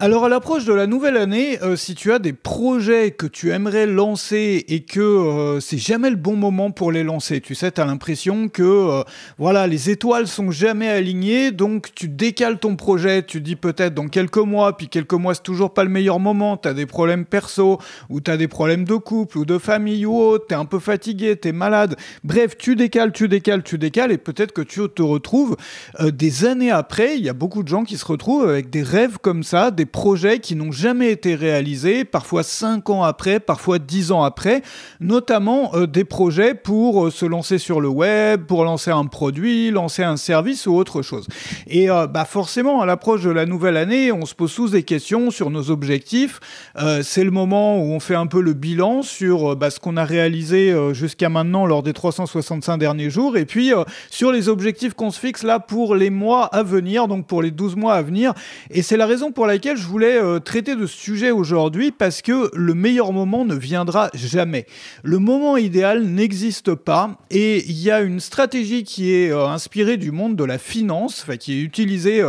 Alors à l'approche de la nouvelle année, si tu as des projets que tu aimerais lancer et que c'est jamais le bon moment pour les lancer, tu sais, tu as l'impression que voilà, les étoiles sont jamais alignées, donc tu décales ton projet, tu dis peut-être dans quelques mois, puis quelques mois c'est toujours pas le meilleur moment, tu as des problèmes perso, ou tu as des problèmes de couple, ou de famille ou autre, tu es un peu fatigué, tu es malade, bref, tu décales, et peut-être que tu te retrouves des années après, il y a beaucoup de gens qui se retrouvent avec des rêves comme ça, des projets qui n'ont jamais été réalisés, parfois 5 ans après, parfois 10 ans après, notamment des projets pour se lancer sur le web, pour lancer un produit, lancer un service ou autre chose. Et forcément, à l'approche de la nouvelle année, on se pose tous des questions sur nos objectifs. C'est le moment où on fait un peu le bilan sur ce qu'on a réalisé jusqu'à maintenant lors des 365 derniers jours, et puis sur les objectifs qu'on se fixe là pour les mois à venir, donc pour les 12 mois à venir. Et c'est la raison pour laquelle je voulais traiter de ce sujet aujourd'hui, parce que le meilleur moment ne viendra jamais. Le moment idéal n'existe pas, et il y a une stratégie qui est inspirée du monde de la finance, qui est utilisée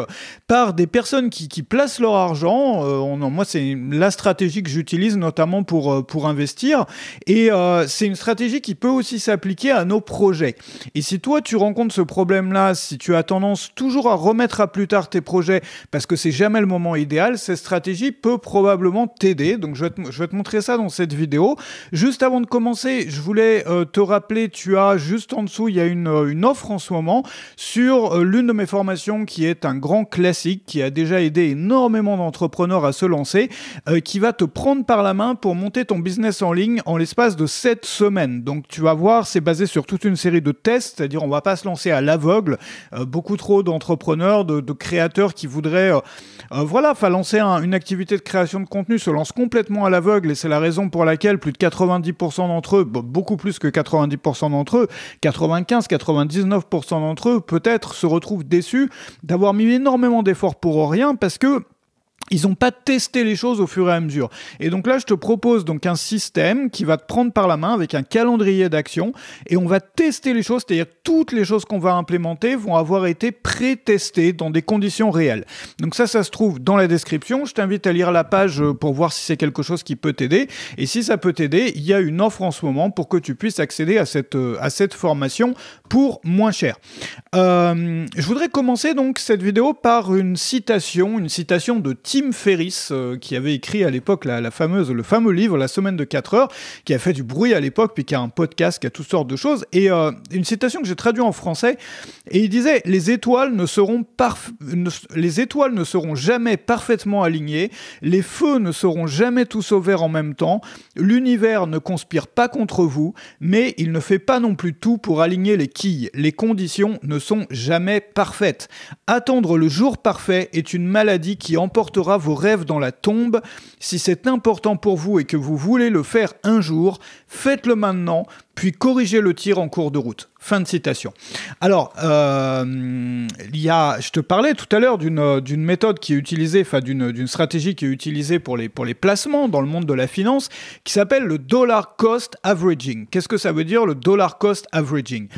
par des personnes qui placent leur argent. Moi, c'est la stratégie que j'utilise notamment pour investir, et c'est une stratégie qui peut aussi s'appliquer à nos projets. Et si toi, tu rencontres ce problème-là, si tu as tendance toujours à remettre à plus tard tes projets parce que c'est jamais le moment idéal, cette stratégie peut probablement t'aider. Donc je vais te montrer ça dans cette vidéo. Juste avant de commencer, je voulais te rappeler, tu as juste en dessous, il y a une offre en ce moment sur l'une de mes formations qui est un grand classique, qui a déjà aidé énormément d'entrepreneurs à se lancer, qui va te prendre par la main pour monter ton business en ligne en l'espace de 7 semaines. Donc tu vas voir, c'est basé sur toute une série de tests, c'est-à-dire on va pas se lancer à l'aveugle. Beaucoup trop d'entrepreneurs, de créateurs qui voudraient lancer une activité de création de contenu se lancent complètement à l'aveugle, et c'est la raison pour laquelle plus de 90% d'entre eux, beaucoup plus que 90% d'entre eux, 95-99% d'entre eux peut-être se retrouvent déçus d'avoir mis énormément d'efforts pour rien, parce que ils n'ont pas testé les choses au fur et à mesure. Et donc là, je te propose donc un système qui va te prendre par la main avec un calendrier d'action, et on va tester les choses, c'est-à-dire toutes les choses qu'on va implémenter vont avoir été pré-testées dans des conditions réelles. Donc ça se trouve dans la description. Je t'invite à lire la page pour voir si c'est quelque chose qui peut t'aider. Et si ça peut t'aider, il y a une offre en ce moment pour que tu puisses accéder à cette formation pour moins cher. Je voudrais commencer donc cette vidéo par une citation de Tim Ferriss, qui avait écrit à l'époque le fameux livre La semaine de 4 heures, qui a fait du bruit à l'époque, puis qui a un podcast, qui a toutes sortes de choses, et une citation que j'ai traduite en français, et il disait « Les étoiles ne seront jamais parfaitement alignées, les feux ne seront jamais tous au vert en même temps, l'univers ne conspire pas contre vous, mais il ne fait pas non plus tout pour aligner les quilles, les conditions ne sont jamais parfaites. Attendre le jour parfait est une maladie qui emportera vos rêves dans la tombe. Si c'est important pour vous et que vous voulez le faire un jour, faites-le maintenant, puis corrigez le tir en cours de route. » Fin de citation. Alors, je te parlais tout à l'heure d'une méthode qui est utilisée, d'une stratégie qui est utilisée pour les placements dans le monde de la finance, qui s'appelle le dollar cost averaging. Qu'est-ce que ça veut dire, le dollar cost averaging?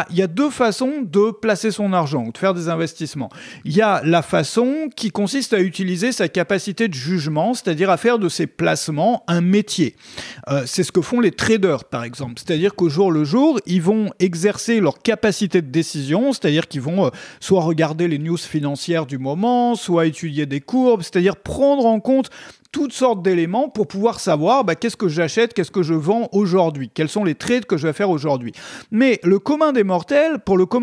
Il y a deux façons de placer son argent ou de faire des investissements. Il y a la façon qui consiste à utiliser sa capacité de jugement, c'est-à-dire à faire de ses placements un métier. C'est ce que font les traders, par exemple. C'est-à-dire qu'au jour le jour, ils vont exercer leur capacité de décision, c'est-à-dire qu'ils vont soit regarder les news financières du moment, soit étudier des courbes, c'est-à-dire prendre en compte toutes sortes d'éléments pour pouvoir savoir qu'est-ce que j'achète, qu'est-ce que je vends aujourd'hui, quels sont les trades que je vais faire aujourd'hui. Mais pour le commun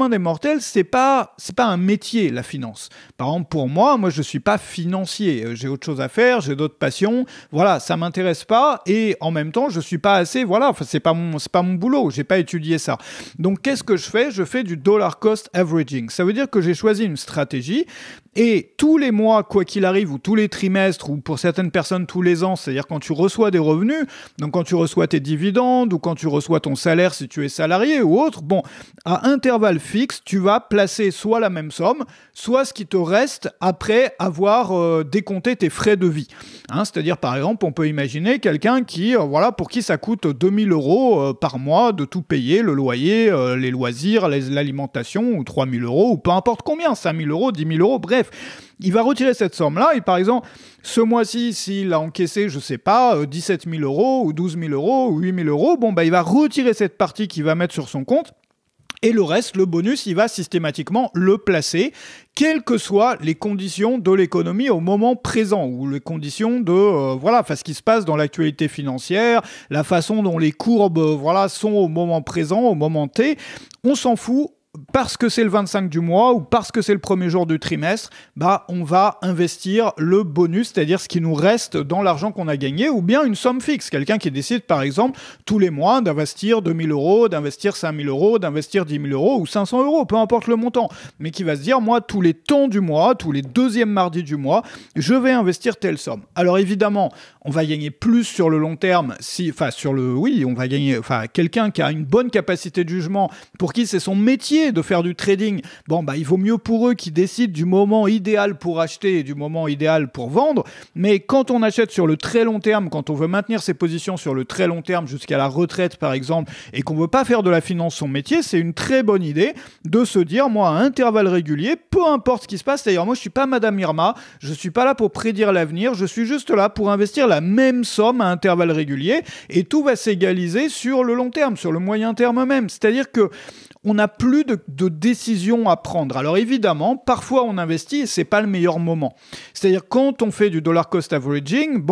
des mortels, c'est pas un métier, la finance. Par exemple, pour moi je suis pas financier, j'ai autre chose à faire, j'ai d'autres passions, voilà, ça m'intéresse pas, et en même temps, je suis pas assez, c'est pas mon boulot, j'ai pas étudié ça. Donc qu'est-ce que je fais? Je fais du dollar cost averaging. Ça veut dire que j'ai choisi une stratégie, et tous les mois, quoi qu'il arrive, ou tous les trimestres, ou pour certaines personnes tous les ans, c'est-à-dire quand tu reçois des revenus, donc quand tu reçois tes dividendes, ou quand tu reçois ton salaire si tu es salarié ou autre, à intervalles fixes, tu vas placer soit la même somme, soit ce qui te reste après avoir décompté tes frais de vie. C'est-à-dire, par exemple, on peut imaginer quelqu'un pour qui ça coûte 2000 € par mois de tout payer, le loyer, les loisirs, l'alimentation, ou 3000 €, ou peu importe combien, 5000 €, 10 000 €, bref. Bref, il va retirer cette somme-là et par exemple, ce mois-ci, s'il a encaissé, je sais pas, 17 000 euros ou 12 000 euros ou 8 000 euros, bon, bah, il va retirer cette partie qu'il va mettre sur son compte. Et le reste, le bonus, il va systématiquement le placer, quelles que soient les conditions de l'économie au moment présent, ou les conditions de, ce qui se passe dans l'actualité financière, la façon dont les courbes, sont au moment présent, au moment T. On s'en fout. Parce que c'est le 25 du mois ou parce que c'est le premier jour du trimestre, bah, on va investir le bonus, c'est-à-dire ce qui nous reste dans l'argent qu'on a gagné, ou bien une somme fixe. Quelqu'un qui décide, par exemple, tous les mois d'investir 2 000 euros, d'investir 5 000 euros, d'investir 10 000 euros ou 500 euros, peu importe le montant. Mais qui va se dire, moi, tous les temps du mois, tous les deuxièmes mardis du mois, je vais investir telle somme. Alors évidemment, on va gagner plus sur le long terme, on va gagner, quelqu'un qui a une bonne capacité de jugement, pour qui c'est son métier de faire du trading, il vaut mieux pour eux qu'ils décident du moment idéal pour acheter et du moment idéal pour vendre. Mais quand on achète sur le très long terme, quand on veut maintenir ses positions sur le très long terme jusqu'à la retraite par exemple, et qu'on veut pas faire de la finance son métier, c'est une très bonne idée de se dire, moi, à intervalles réguliers, peu importe ce qui se passe, d'ailleurs moi je suis pas Madame Irma, je suis pas là pour prédire l'avenir, je suis juste là pour investir la même somme à intervalles réguliers et tout va s'égaliser sur le long terme, sur le moyen terme même. C'est-à-dire que on n'a plus de décisions à prendre. Alors évidemment, parfois on investit et c'est pas le meilleur moment. C'est-à-dire quand on fait du dollar cost averaging,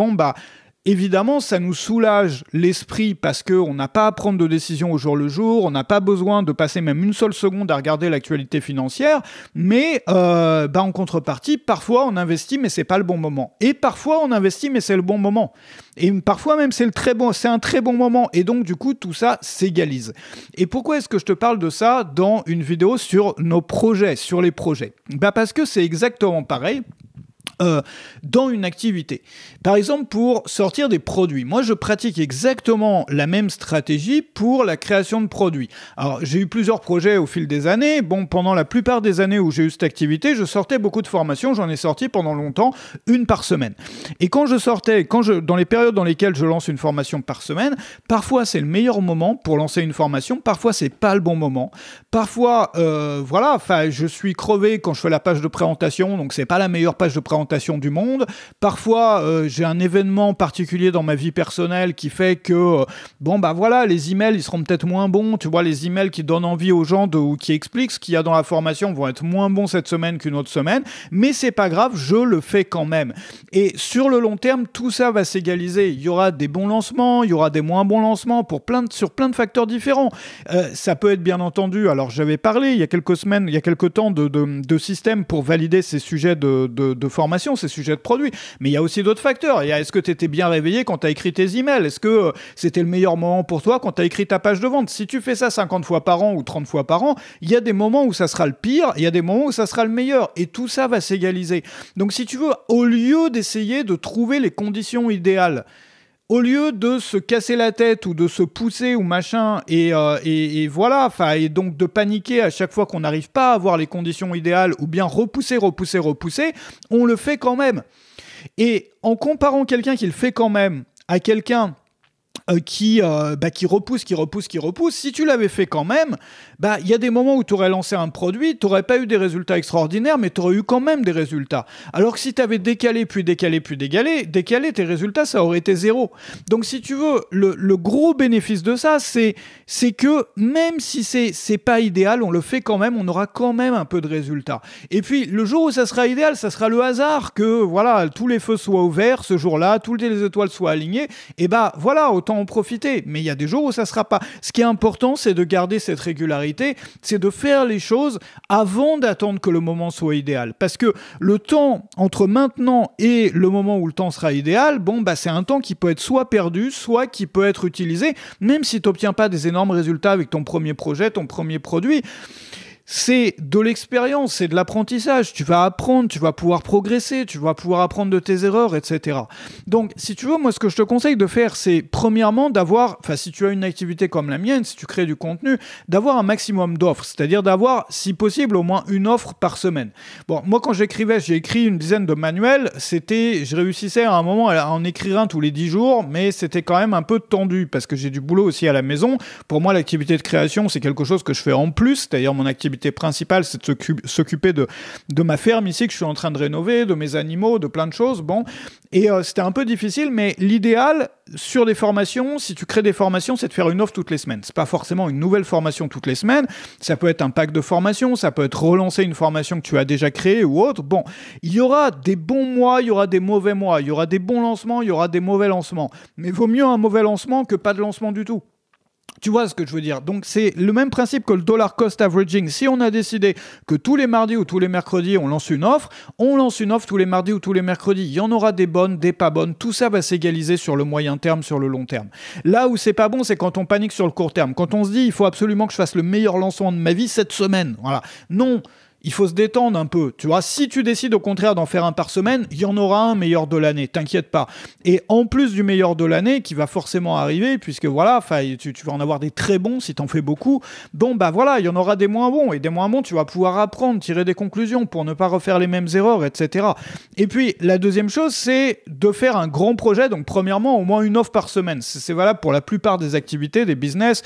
évidemment, ça nous soulage l'esprit parce qu'on n'a pas à prendre de décision au jour le jour, on n'a pas besoin de passer même une seule seconde à regarder l'actualité financière, mais en contrepartie, parfois on investit mais c'est pas le bon moment. Et parfois on investit mais c'est le bon moment. Et parfois même c'est un très bon moment. Et donc du coup tout ça s'égalise. Et pourquoi est-ce que je te parle de ça dans une vidéo sur nos projets, sur les projets ? Parce que c'est exactement pareil. Dans une activité. Par exemple, pour sortir des produits. Moi, je pratique exactement la même stratégie pour la création de produits. Alors, j'ai eu plusieurs projets au fil des années. Pendant la plupart des années où j'ai eu cette activité, je sortais beaucoup de formations. J'en ai sorti pendant longtemps, une par semaine. Et quand je sortais, dans les périodes dans lesquelles je lance une formation par semaine, parfois c'est le meilleur moment pour lancer une formation, parfois c'est pas le bon moment. Parfois, je suis crevé quand je fais la page de présentation, donc c'est pas la meilleure page de présentation du monde. Parfois, j'ai un événement particulier dans ma vie personnelle qui fait que, les emails, ils seront peut-être moins bons. Tu vois, les emails qui donnent envie aux gens ou qui expliquent ce qu'il y a dans la formation vont être moins bons cette semaine qu'une autre semaine. Mais c'est pas grave, je le fais quand même. Et sur le long terme, tout ça va s'égaliser. Il y aura des bons lancements, il y aura des moins bons lancements sur plein de facteurs différents. Ça peut être bien entendu, alors j'avais parlé il y a quelques temps de systèmes pour valider ces sujets de formation, ces sujets de produits. Mais il y a aussi d'autres facteurs. Est-ce que tu étais bien réveillé quand tu as écrit tes emails ? Est-ce que c'était le meilleur moment pour toi quand tu as écrit ta page de vente ? Si tu fais ça 50 fois par an ou 30 fois par an, il y a des moments où ça sera le pire, il y a des moments où ça sera le meilleur. Et tout ça va s'égaliser. Donc si tu veux, au lieu d'essayer de trouver les conditions idéales, au lieu de se casser la tête ou de se pousser ou machin et donc de paniquer à chaque fois qu'on n'arrive pas à avoir les conditions idéales ou bien repousser, on le fait quand même. Et en comparant quelqu'un qui le fait quand même à quelqu'un qui repousse, si tu l'avais fait quand même, il y a des moments où tu aurais lancé un produit, tu n'aurais pas eu des résultats extraordinaires, mais tu aurais eu quand même des résultats. Alors que si tu avais décalé, tes résultats, ça aurait été zéro. Donc si tu veux, le gros bénéfice de ça, c'est que même si c'est pas idéal, on le fait quand même, on aura quand même un peu de résultats. Et puis, le jour où ça sera idéal, ça sera le hasard que, tous les feux soient ouverts ce jour-là, toutes les étoiles soient alignées, et autant en profiter. Mais il y a des jours où ça sera pas. Ce qui est important, c'est de garder cette régularité, c'est de faire les choses avant d'attendre que le moment soit idéal. Parce que le temps entre maintenant et le moment où le temps sera idéal, c'est un temps qui peut être soit perdu, soit qui peut être utilisé, même si tu n'obtiens pas des énormes résultats avec ton premier projet, ton premier produit. C'est de l'expérience, c'est de l'apprentissage. Tu vas apprendre, tu vas pouvoir progresser, tu vas pouvoir apprendre de tes erreurs, etc. Donc, si tu veux, moi, ce que je te conseille de faire, c'est premièrement si tu as une activité comme la mienne, si tu crées du contenu, d'avoir un maximum d'offres, c'est-à-dire d'avoir, si possible, au moins une offre par semaine. Moi, quand j'ai écrit une dizaine de manuels, je réussissais à un moment à en écrire un tous les 10 jours, mais c'était quand même un peu tendu, parce que j'ai du boulot aussi à la maison. Pour moi, l'activité de création, c'est quelque chose que je fais en plus, c'est-à-dire mon activité activité principale, c'est de s'occuper de ma ferme ici que je suis en train de rénover, de mes animaux, de plein de choses. Bon, et c'était un peu difficile, mais l'idéal sur des formations, si tu crées des formations, c'est de faire une offre toutes les semaines. C'est pas forcément une nouvelle formation toutes les semaines. Ça peut être un pack de formation, ça peut être relancer une formation que tu as déjà créée ou autre. Bon, il y aura des bons mois, il y aura des mauvais mois, il y aura des bons lancements, il y aura des mauvais lancements. Mais vaut mieux un mauvais lancement que pas de lancement du tout. Tu vois ce que je veux dire? Donc c'est le même principe que le dollar cost averaging. Si on a décidé que tous les mardis ou tous les mercredis on lance une offre tous les mardis ou tous les mercredis. Il y en aura des bonnes, des pas bonnes. Tout ça va s'égaliser sur le moyen terme, sur le long terme. Là où c'est pas bon, c'est quand on panique sur le court terme. Quand on se dit il faut absolument que je fasse le meilleur lancement de ma vie cette semaine. Voilà. Non. Il faut se détendre un peu, tu vois. Si tu décides au contraire d'en faire un par semaine, il y en aura un meilleur de l'année, t'inquiète pas. Et en plus du meilleur de l'année, qui va forcément arriver, puisque voilà, tu vas en avoir des très bons si t'en fais beaucoup, bon bah voilà, il y en aura des moins bons, et des moins bons, tu vas pouvoir apprendre, tirer des conclusions pour ne pas refaire les mêmes erreurs, etc. Et puis, la deuxième chose, c'est de faire un grand projet, donc premièrement, au moins une offre par semaine. C'est valable pour la plupart des activités, des business,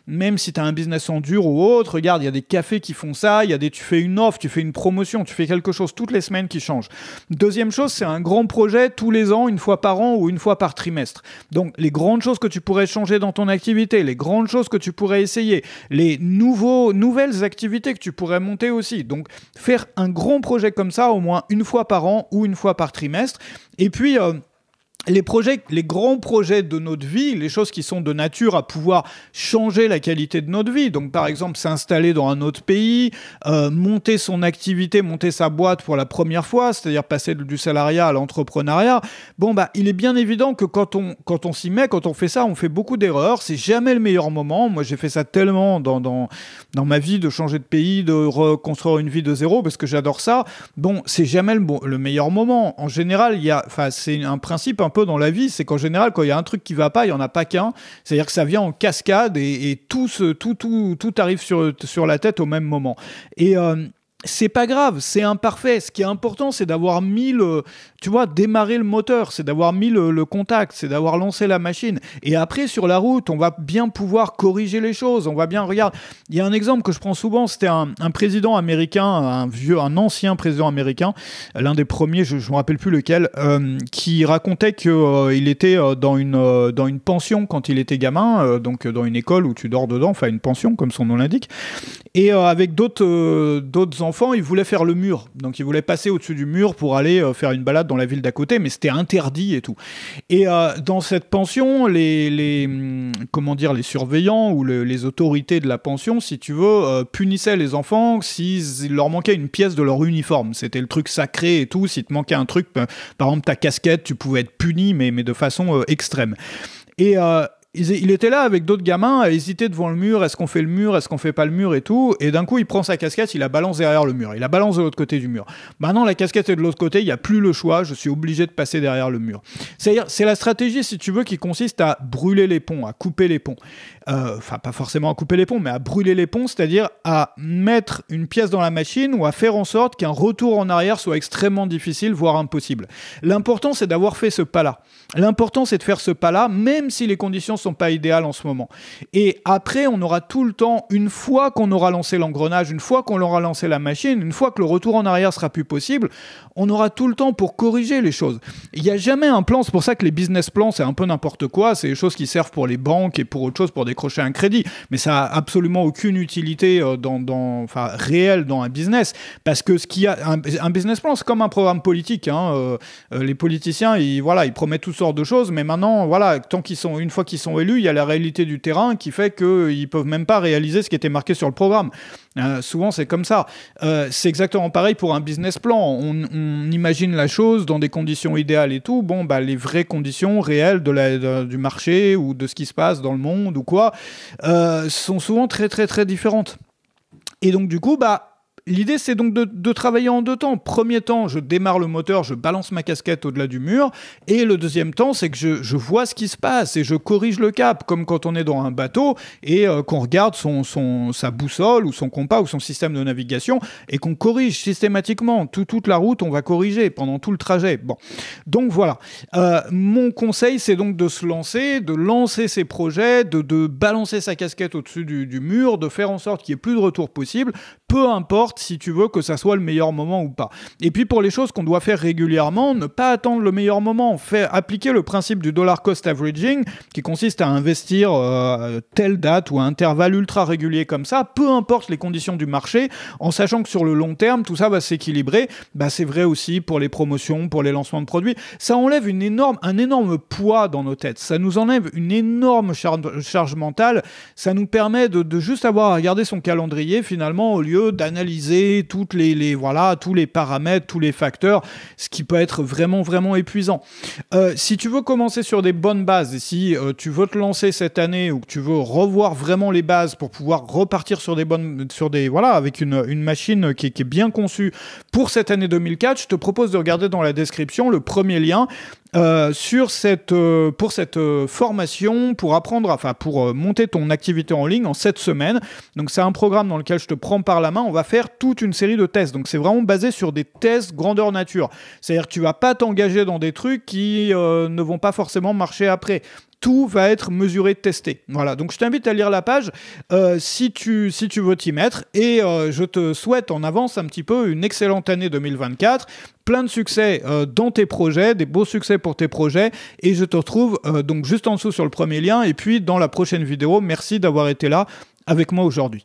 même si tu as un business en dur ou autre, regarde, il y a des cafés qui font ça, tu fais une offre, tu fais une promotion, tu fais quelque chose toutes les semaines qui change. Deuxième chose, c'est un grand projet tous les ans, une fois par an ou une fois par trimestre. Donc, les grandes choses que tu pourrais changer dans ton activité, les grandes choses que tu pourrais essayer, les nouvelles activités que tu pourrais monter aussi. Donc, faire un grand projet comme ça, au moins une fois par an ou une fois par trimestre. Et puis, les grands projets de notre vie, les choses qui sont de nature à pouvoir changer la qualité de notre vie. Donc, par exemple, s'installer dans un autre pays, monter son activité, monter sa boîte pour la première fois, c'est-à-dire passer du salariat à l'entrepreneuriat. Bon, bah, il est bien évident que quand on s'y met, quand on fait ça, on fait beaucoup d'erreurs. C'est jamais le meilleur moment. Moi, j'ai fait ça tellement dans ma vie de changer de pays, de reconstruire une vie de zéro, parce que j'adore ça. Bon, c'est jamais le meilleur moment. En général, c'est un principe un peu dans la vie, c'est qu'en général, quand il y a un truc qui va pas, il y en a pas qu'un. C'est-à-dire que ça vient en cascade et tout arrive sur la tête au même moment. Et c'est pas grave, c'est imparfait. Ce qui est important, c'est d'avoir mis démarrer le moteur, c'est d'avoir mis le contact, c'est d'avoir lancé la machine. Et après, sur la route, on va bien pouvoir corriger les choses. On va bien, regarde, il y a un exemple que je prends souvent, c'était un président américain, un ancien président américain, l'un des premiers, je me rappelle plus lequel, qui racontait qu'il était dans une pension quand il était gamin, donc dans une école où tu dors dedans, enfin une pension, comme son nom l'indique. Et avec d'autres enfants, ils voulaient faire le mur. Donc ils voulaient passer au-dessus du mur pour aller faire une balade dans la ville d'à côté, mais c'était interdit et tout. Et dans cette pension, les surveillants ou les autorités de la pension, si tu veux, punissaient les enfants s'il leur manquait une pièce de leur uniforme. C'était le truc sacré et tout. S'il te manquait un truc, par exemple ta casquette, tu pouvais être puni, mais de façon extrême. Et il était là avec d'autres gamins à hésiter devant le mur, est-ce qu'on fait le mur, est-ce qu'on fait pas le mur et tout, et d'un coup il prend sa casquette, il la balance derrière le mur, il la balance de l'autre côté du mur. Maintenant la casquette est de l'autre côté, il n'y a plus le choix, je suis obligé de passer derrière le mur. C'est la stratégie, si tu veux, qui consiste à brûler les ponts, à couper les ponts. Enfin pas forcément à couper les ponts, mais à brûler les ponts, c'est-à-dire à mettre une pièce dans la machine ou à faire en sorte qu'un retour en arrière soit extrêmement difficile, voire impossible. L'important c'est d'avoir fait ce pas-là. L'important c'est de faire ce pas-là, même si les conditions sont pas idéales en ce moment. Et après, on aura tout le temps, une fois qu'on aura lancé l'engrenage, une fois qu'on aura lancé la machine, une fois que le retour en arrière sera plus possible, on aura tout le temps pour corriger les choses. Il n'y a jamais un plan, c'est pour ça que les business plans, c'est un peu n'importe quoi, c'est des choses qui servent pour les banques et pour autre chose, pour décrocher un crédit, mais ça a absolument aucune utilité réelle dans un business, parce que un business plan, c'est comme un programme politique, hein. Les politiciens, ils promettent toutes sortes de choses, mais maintenant, voilà, une fois qu'ils sont élus, il y a la réalité du terrain qui fait qu'ils ne peuvent même pas réaliser ce qui était marqué sur le programme. Souvent, c'est comme ça. C'est exactement pareil pour un business plan. On imagine la chose dans des conditions idéales et tout. Bon, bah, les vraies conditions réelles du marché ou de ce qui se passe dans le monde ou quoi sont souvent très, très, très différentes. Et donc, du coup, l'idée, c'est donc de travailler en deux temps. Premier temps, je démarre le moteur, je balance ma casquette au-delà du mur. Et le deuxième temps, c'est que je vois ce qui se passe et je corrige le cap, comme quand on est dans un bateau et qu'on regarde sa boussole ou son compas ou son système de navigation et qu'on corrige systématiquement. Toute la route, on va corriger pendant tout le trajet. Bon. Donc voilà. Mon conseil, c'est donc de se lancer, de lancer ses projets, de balancer sa casquette au-dessus du mur, de faire en sorte qu'il n'y ait plus de retour possible. peu importe si tu veux que ça soit le meilleur moment ou pas. Et puis pour les choses qu'on doit faire régulièrement, ne pas attendre le meilleur moment, appliquer le principe du dollar cost averaging, qui consiste à investir telle date ou un intervalle ultra régulier comme ça, peu importe les conditions du marché, en sachant que sur le long terme, tout ça va s'équilibrer. C'est vrai aussi pour les promotions, pour les lancements de produits. Ça enlève un énorme poids dans nos têtes. Ça nous enlève une énorme charge mentale. Ça nous permet de juste avoir à regarder son calendrier finalement au lieu d'analyser tous les paramètres, tous les facteurs, ce qui peut être vraiment, vraiment épuisant. Si tu veux commencer sur des bonnes bases et si tu veux te lancer cette année ou que tu veux revoir vraiment les bases pour pouvoir repartir avec une machine qui est bien conçue pour cette année 2004, je te propose de regarder dans la description le premier lien pour cette formation pour monter ton activité en ligne en 7 semaines. Donc c'est un programme dans lequel je te prends par la main, on va faire toute une série de tests. Donc c'est vraiment basé sur des tests grandeur nature. C'est-à-dire que tu vas pas t'engager dans des trucs qui ne vont pas forcément marcher après. Tout va être mesuré, testé. Voilà, donc je t'invite à lire la page si tu veux t'y mettre. Et je te souhaite en avance un petit peu une excellente année 2024. Plein de succès dans tes projets, des beaux succès pour tes projets. Et je te retrouve donc juste en dessous sur le premier lien. Et puis dans la prochaine vidéo, merci d'avoir été là avec moi aujourd'hui.